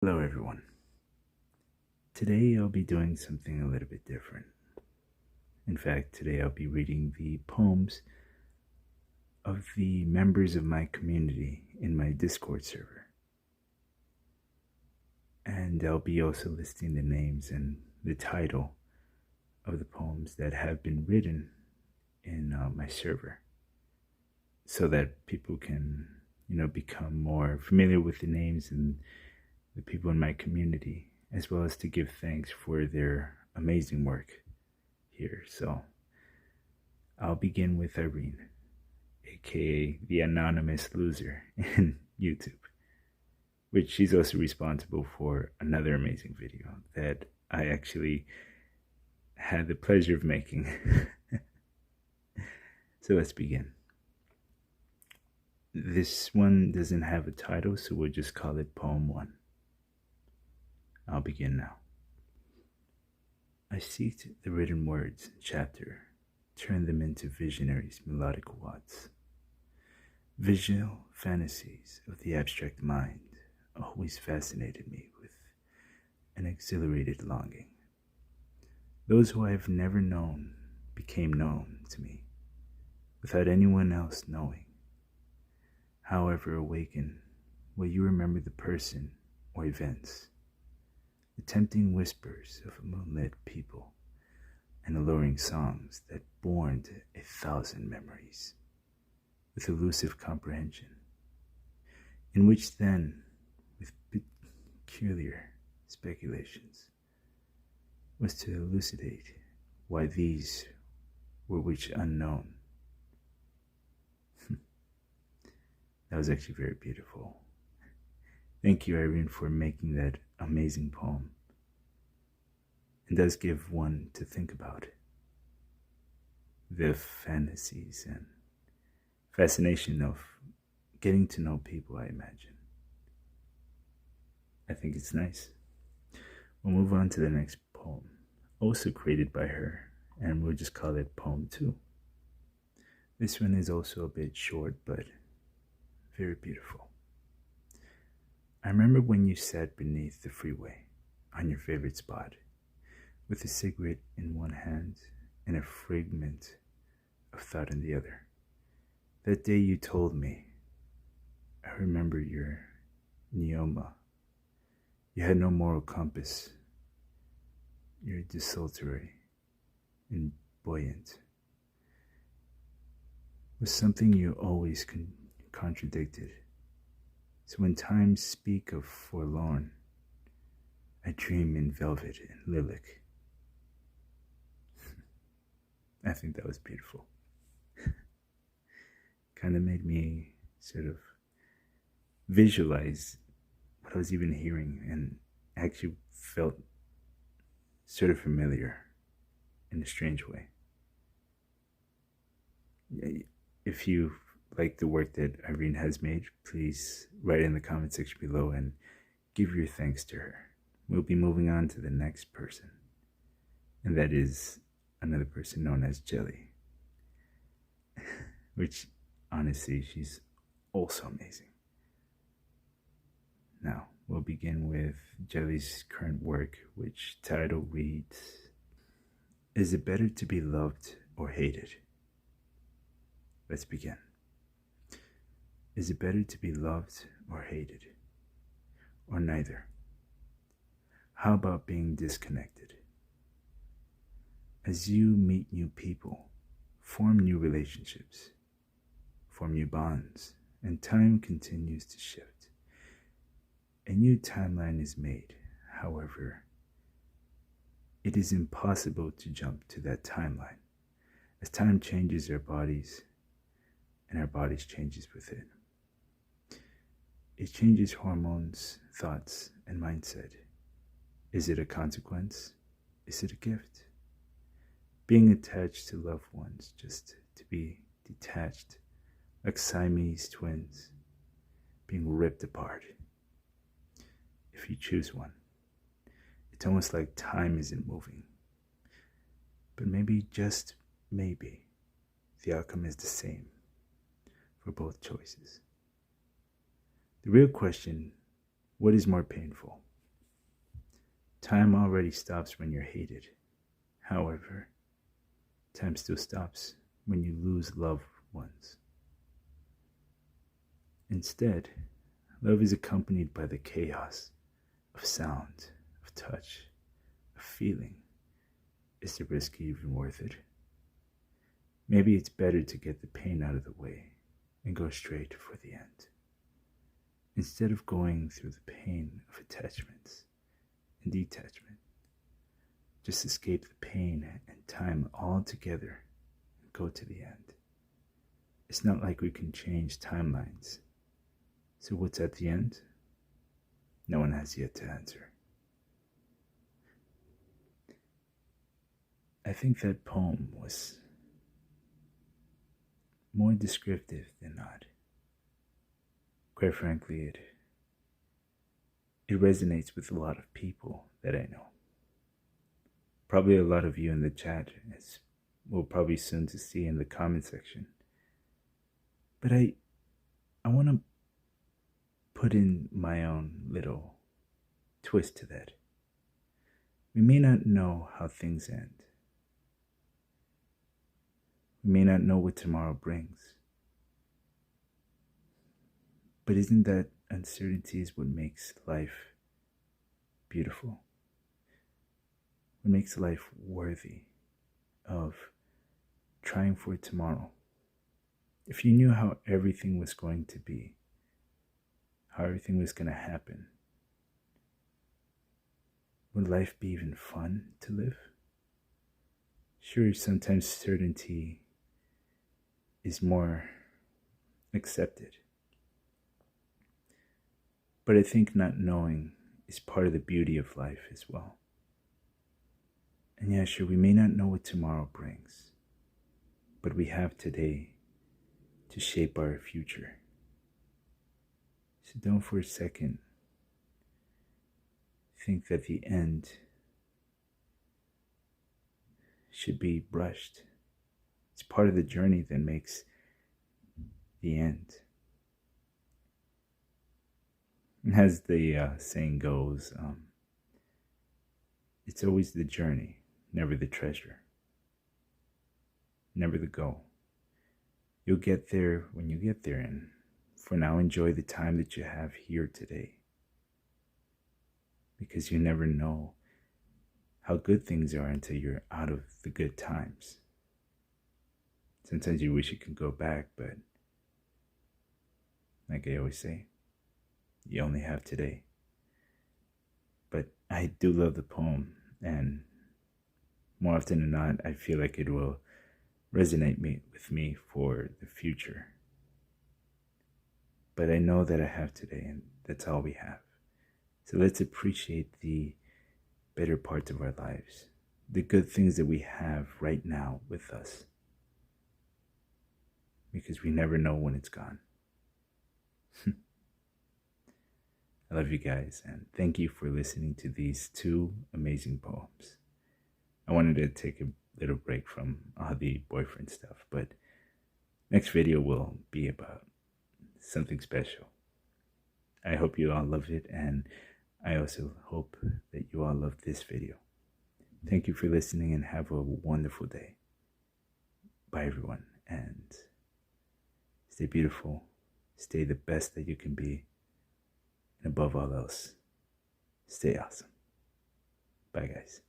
Hello everyone. Today I'll be doing something a little bit different. In fact, today I'll be reading the poems of the members of my community in my Discord server. And I'll be also listing the names and the title of the poems that have been written in my server so that people can, become more familiar with the names and the people in my community, as well as to give thanks for their amazing work here. So I'll begin with Irene, aka the anonymous loser in YouTube, which she's also responsible for another amazing video that I actually had the pleasure of making. So let's begin. This one doesn't have a title, so we'll just call it Poem 1. I'll begin now. I seeked the written words in chapter, turned them into visionaries' melodic wads. Visual fantasies of the abstract mind always fascinated me with an exhilarated longing. Those who I have never known became known to me, without anyone else knowing. However, awaken, will you remember the person or events? The tempting whispers of a moonlit people, and alluring songs that borned 1,000 memories, with elusive comprehension, in which then, with peculiar speculations, was to elucidate why these were which unknown. That was actually very beautiful. Thank you, Irene, for making that amazing poem. It does give one to think about the fantasies and fascination of getting to know people, I imagine. I think it's nice. We'll move on to the next poem, also created by her, and we'll just call it Poem 2. This one is also a bit short, but very beautiful. I remember when you sat beneath the freeway on your favorite spot, with a cigarette in one hand and a fragment of thought in the other. That day you told me, I remember your neoma. You had no moral compass. You're desultory and buoyant. Was something you always contradicted. So when times speak of forlorn, I dream in velvet and lilac. I think that was beautiful. Kind of made me sort of visualize what I was even hearing and actually felt sort of familiar in a strange way. If you like the work that Irene has made, please write in the comment section below and give your thanks to her. We'll be moving on to the next person, and that is another person known as Jelly, which honestly, she's also amazing. Now, we'll begin with Jelly's current work, which title reads, Is it better to be loved or hated? Let's begin. Is it better to be loved or hated? Or neither? How about being disconnected? As you meet new people, form new relationships, form new bonds, and time continues to shift. A new timeline is made. However, it is impossible to jump to that timeline, as time changes our bodies and our bodies changes with it. It changes hormones, thoughts, and mindset. Is it a consequence? Is it a gift? Being attached to loved ones just to be detached, like Siamese twins, being ripped apart. If you choose one, it's almost like time isn't moving. But maybe, just maybe, the outcome is the same for both choices. The real question, what is more painful? Time already stops when you're hated. However, time still stops when you lose loved ones. Instead, love is accompanied by the chaos of sound, of touch, of feeling. Is the risk even worth it? Maybe it's better to get the pain out of the way and go straight for the end. Instead of going through the pain of attachments and detachment, just escape the pain and time altogether and go to the end. It's not like we can change timelines. So what's at the end? No one has yet to answer. I think that poem was more descriptive than not. Quite frankly, it resonates with a lot of people that I know. Probably a lot of you in the chat, as we'll probably soon to see in the comment section. But I want to put in my own little twist to that. We may not know how things end. We may not know what tomorrow brings. But isn't that uncertainty is what makes life beautiful? What makes life worthy of trying for tomorrow? If you knew how everything was going to be, how everything was going to happen, would life be even fun to live? Sure, sometimes certainty is more accepted. But I think not knowing is part of the beauty of life as well. And yeah, sure, we may not know what tomorrow brings, but we have today to shape our future. So don't for a second think that the end should be brushed. It's part of the journey that makes the end. As the saying goes, it's always the journey, never the treasure, never the goal. You'll get there when you get there, and for now, enjoy the time that you have here today, because you never know how good things are until you're out of the good times. Sometimes you wish you could go back, but like I always say, you only have today. But I do love the poem, and more often than not, I feel like it will resonate with me for the future. But I know that I have today, and that's all we have. So let's appreciate the better parts of our lives, the good things that we have right now with us, because we never know when it's gone. I love you guys, and thank you for listening to these two amazing poems. I wanted to take a little break from all the boyfriend stuff, but next video will be about something special. I hope you all love it, and I also hope that you all love this video. Thank you for listening, and have a wonderful day. Bye, everyone, and stay beautiful, stay the best that you can be, and above all else, stay awesome. Bye, guys.